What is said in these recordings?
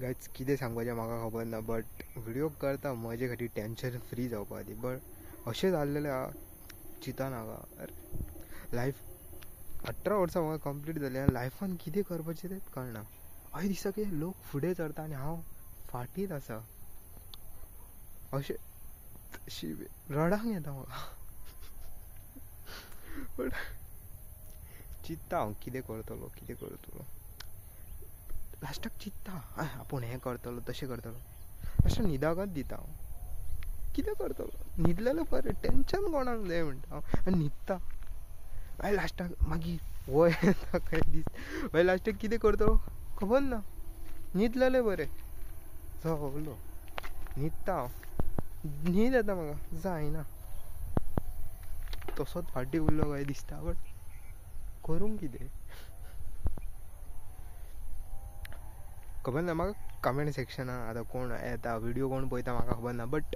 Guys कितें सांगपाचें म्हाका खबर ना, बट व्हिडिओ करता म्हजे खातीर टेंशन फ्री जावपा खातीर. बट अशें जाल्लेलें आहा चिंता नाका. लायफ 18 वर्सां म्हाका कंप्लीट जाली आनी लायफान कितें करपाचें तेंच कळना. अशें दिसता की लोक फुडें चलता आनी हांव फाटींच आसा. अशें रडांक येता म्हाका. बट चिंत्ता हांव कितें करतलो. लास्टाक चिंत्ता आपूण हें करतलो तशें करतलो. लास्टाक न्हिदाकच दिता हांव. कितें करतलो, न्हिदलेलो बरें, टेंशन कोणाक जाय म्हणटा हांव. आनी न्हिदता मागीर लास्टाक मागीर वय येता खंय दीस. मागीर लास्टाक कितें करतलो खबर ना, न्हिदलेलें बरें सगलो. न्हिदता हांव, न्हीद येता म्हाका, जायना तसोच फाटीं उरलो काय दिसता. बट करूंक कितें खबर ना. म्हाका कमेंट सेक्शनान आतां कोण येता, व्हिडिओ कोण पळयता म्हाका खबर ना, बट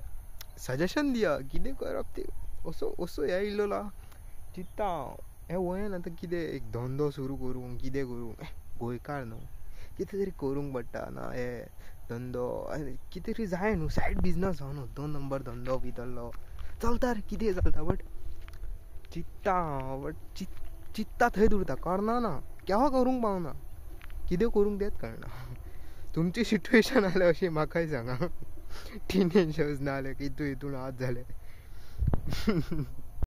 सजेशन दिया कितें करप तें. असो हे इल्लो चिंत्ता हांव हे वयन आतां कितें एक धंदो सुरू करूं, कितें करूं. गोंयकार न्हू, कितें तरी करूंक पडटा ना. हे धंदो कितें तरी जाय न्हू, सायड बिजनस जावं न्हू. 2 नंबर धंदो भितरलो चलता रे, कितें चलता. बट चिंत्ता हांव, बट चिंत्ता थंयच उरता, करना ना. केव्हा करूंक पावना, कितें करूंक तेंच कळना. तुमची सिट्युएशन जाल्यार अशी म्हाकाय सांगा. टिनेजर्स ना जाल्यार हितून आत जाल्यार